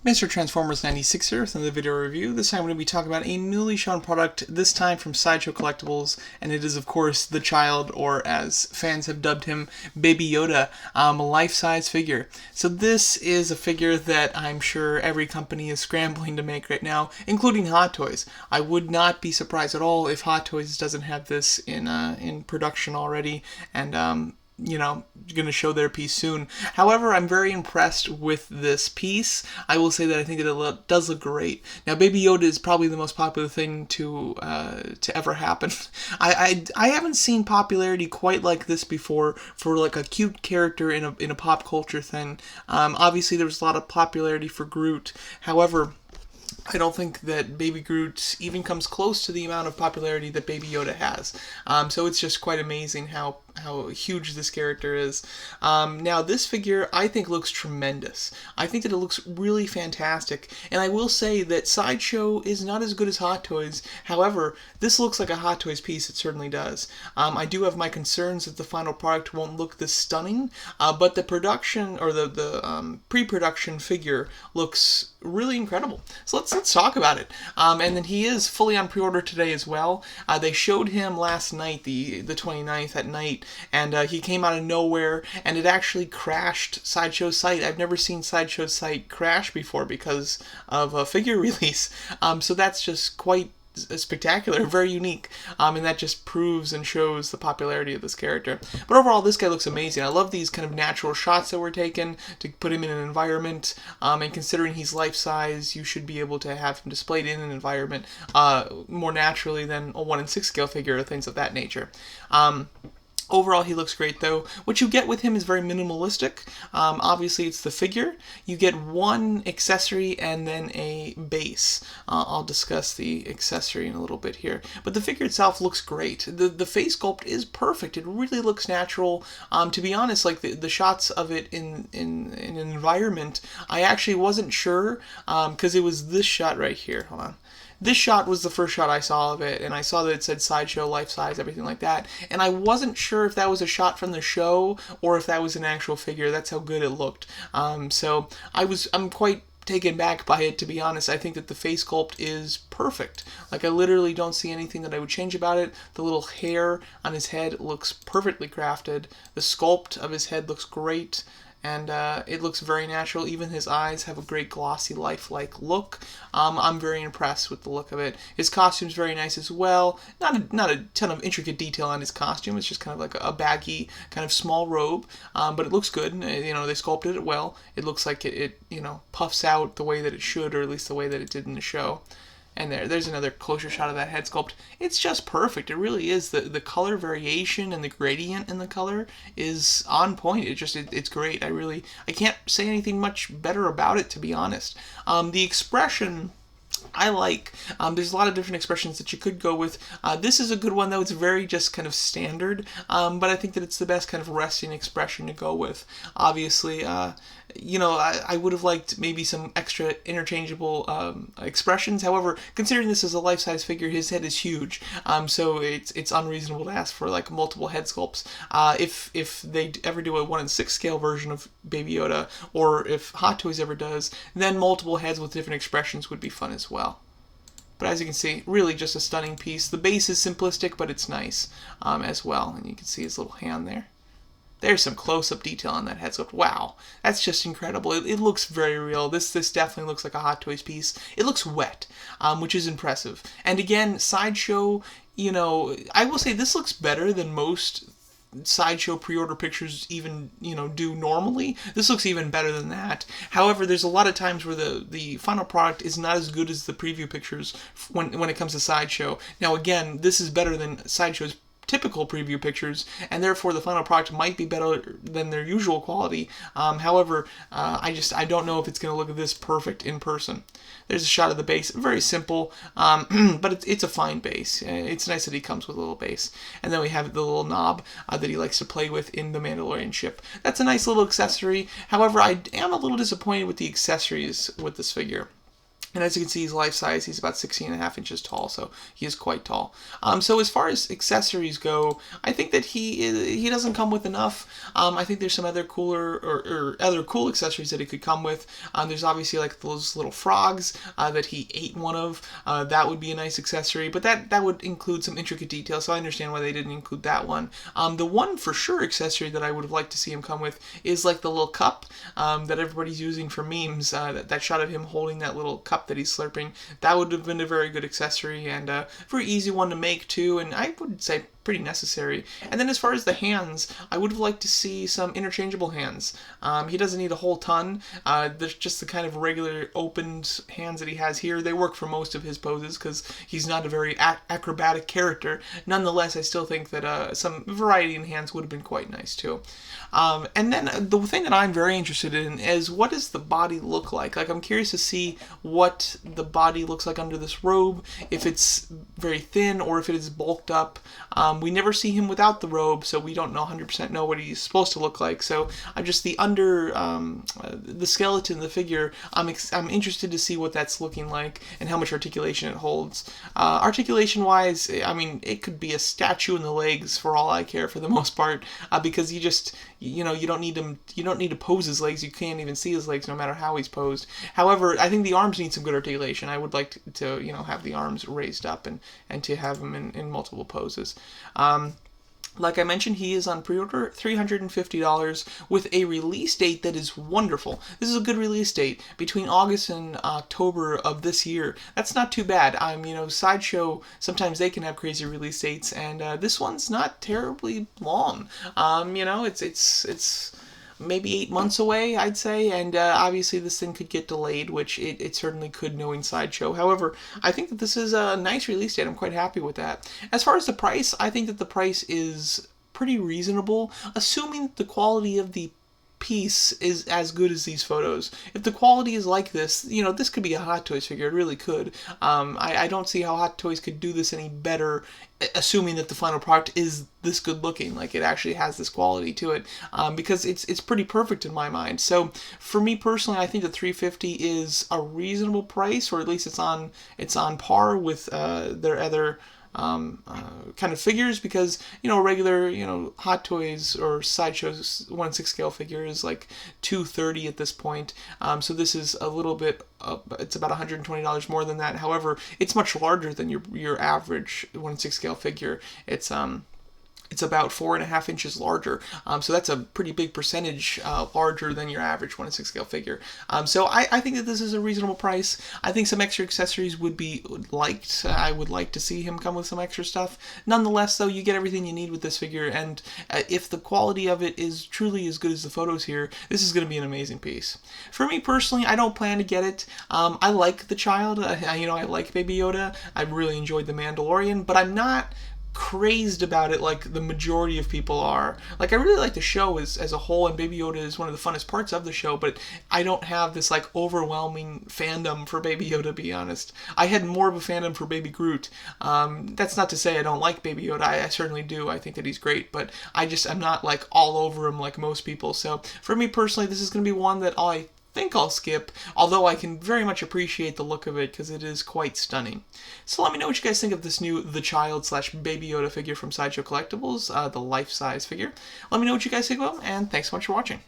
Mr. Transformers 96 here with another video review. This time I'm going to be talking about a newly shown product, this time from Sideshow Collectibles, and it is of course the child, or as fans have dubbed him, Baby Yoda, a life-size figure. So this is a figure that I'm sure every company is scrambling to make right now, including Hot Toys. I would not be surprised at all if Hot Toys doesn't have this in production already, and going to show their piece soon. However, I'm very impressed with this piece. I will say that I think that it does look great. Now, Baby Yoda is probably the most popular thing to ever happen. I haven't seen popularity quite like this before for like a cute character in a pop culture thing. Obviously, there was a lot of popularity for Groot. However, I don't think that Baby Groot even comes close to the amount of popularity that Baby Yoda has. So it's just quite amazing how huge this character is. Now, this figure, I think, looks tremendous. I think that it looks really fantastic. And I will say that Sideshow is not as good as Hot Toys. However, this looks like a Hot Toys piece. It certainly does. I do have my concerns that the final product won't look this stunning, but the production, or the pre-production figure looks really incredible. So let's talk about it. And then he is fully on pre-order today as well. They showed him last night, the 29th at night, and he came out of nowhere, and it actually crashed Sideshow's site. I've never seen Sideshow's site crash before because of a figure release. So that's just quite spectacular, very unique, and that just proves and shows the popularity of this character. But overall, this guy looks amazing. I love these kind of natural shots that were taken to put him in an environment, and considering he's life-size, you should be able to have him displayed in an environment more naturally than a 1/6 scale figure or things of that nature. Overall, he looks great, though. What you get with him is very minimalistic. Obviously, it's the figure. You get one accessory and then a base. I'll discuss the accessory in a little bit here. But the figure itself looks great. The face sculpt is perfect. It really looks natural. To be honest, like the shots of it in an environment, I actually wasn't sure, because it was this shot right here. Hold on. This shot was the first shot I saw of it, and I saw that it said Sideshow, life size, everything like that. And I wasn't sure if that was a shot from the show or if that was an actual figure. That's how good it looked. So I'm quite taken back by it, to be honest. I think that the face sculpt is perfect. Like, I literally don't see anything that I would change about it. The little hair on his head looks perfectly crafted. The sculpt of his head looks great. And it looks very natural. Even his eyes have a great glossy, lifelike look. I'm very impressed with the look of it. His costume's very nice as well. Not a ton of intricate detail on his costume. It's just kind of like a baggy, kind of small robe. But it looks good. They sculpted it well. It looks like it puffs out the way that it should, or at least the way that it did in the show. And there's another closer shot of that head sculpt. It's just perfect. It really is. The color variation and the gradient in the color is on point. It's great. I can't say anything much better about it, to be honest. The expression I like. There's a lot of different expressions that you could go with. This is a good one, though. It's very just kind of standard, but I think that it's the best kind of resting expression to go with. Obviously, I would have liked maybe some extra interchangeable expressions. However, considering this is a life-size figure, his head is huge, so it's unreasonable to ask for like multiple head sculpts. If they ever do a 1/6 scale version of Baby Yoda, or if Hot Toys ever does, then multiple heads with different expressions would be fun as well. But as you can see, really just a stunning piece. The base is simplistic, but it's nice as well. And you can see his little hand there. There's some close-up detail on that head sculpt. Wow, that's just incredible. It looks very real. This definitely looks like a Hot Toys piece. It looks wet, which is impressive. And again, Sideshow, I will say this looks better than most Sideshow pre-order pictures even do normally. This looks even better than that. However, there's a lot of times where the final product is not as good as the preview pictures when it comes to Sideshow. Now again, this is better than Sideshow's typical preview pictures, and therefore the final product might be better than their usual quality. However, I don't know if it's going to look this perfect in person. There's a shot of the base, very simple, but it's a fine base. It's nice that he comes with a little base. And then we have the little knob that he likes to play with in the Mandalorian ship. That's a nice little accessory. However, I am a little disappointed with the accessories with this figure. And as you can see, he's life size. He's about 16.5 inches tall, so he is quite tall. So as far as accessories go, I think that he doesn't come with enough. I think there's some other cooler or other cool accessories that he could come with. There's obviously like those little frogs that he ate one of. That would be a nice accessory, but that would include some intricate details. So I understand why they didn't include that one. The one for sure accessory that I would have liked to see him come with is like the little cup that everybody's using for memes. That shot of him holding that little cup that he's slurping, that would have been a very good accessory and a very easy one to make too, and I would say pretty necessary. And then as far as the hands, I would have liked to see some interchangeable hands. He doesn't need a whole ton. There's just the kind of regular opened hands that he has here. They work for most of his poses because he's not a very acrobatic character. Nonetheless, I still think that some variety in hands would have been quite nice too. And then the thing that I'm very interested in is what does the body look like? Like, I'm curious to see what the body looks like under this robe, if it's very thin or if it is bulked up. We never see him without the robe, so we don't 100% know what he's supposed to look like. So I'm just the the skeleton, the figure, I'm interested to see what that's looking like and how much articulation it holds. Articulation-wise, I mean, it could be a statue in the legs for all I care for the most part, because you don't need to pose his legs. You can't even see his legs no matter how he's posed. However, I think the arms need some good articulation. I would like to have the arms raised up and to have him in multiple poses. Like I mentioned, he is on pre-order, $350 with a release date that is wonderful. This is a good release date between August and October of this year. That's not too bad. Sideshow, sometimes they can have crazy release dates, and this one's not terribly long. It's maybe 8 months away, I'd say, and obviously this thing could get delayed, which it certainly could, knowing Sideshow. However, I think that this is a nice release date. I'm quite happy with that. As far as the price, I think that the price is pretty reasonable, assuming the quality of the piece is as good as these photos. If the quality is like this, this could be a Hot Toys figure. It really could. I don't see how Hot Toys could do this any better, assuming that the final product is this good looking, like it actually has this quality to it, because it's pretty perfect in my mind. So for me personally, I think the $350 is a reasonable price, or at least it's on par with their other kind of figures, because regular Hot Toys or Sideshow's 1/6 scale figure is like $230 at this point. So this is a little bit it's about $120 more than that. However, it's much larger than your average 1/6 scale figure. It's about 4.5 inches larger, so that's a pretty big percentage larger than your average 1/6 scale figure. So I think that this is a reasonable price. I think some extra accessories would be liked. I would like to see him come with some extra stuff. Nonetheless, though, you get everything you need with this figure, and if the quality of it is truly as good as the photos here, this is going to be an amazing piece. For me personally, I don't plan to get it. I like the child. I like Baby Yoda. I really enjoyed the Mandalorian, but I'm not crazed about it like the majority of people are. Like, I really like the show as a whole, and Baby Yoda is one of the funnest parts of the show, but I don't have this like overwhelming fandom for Baby Yoda, to be honest. I had more of a fandom for Baby Groot. That's not to say I don't like Baby Yoda. I certainly do. I think that he's great, but I'm not like all over him like most people. So for me personally, this is going to be one that I think I'll skip, although I can very much appreciate the look of it because it is quite stunning. So let me know what you guys think of this new The Child / Baby Yoda figure from Sideshow Collectibles, the life-size figure. Let me know what you guys think about, and thanks so much for watching.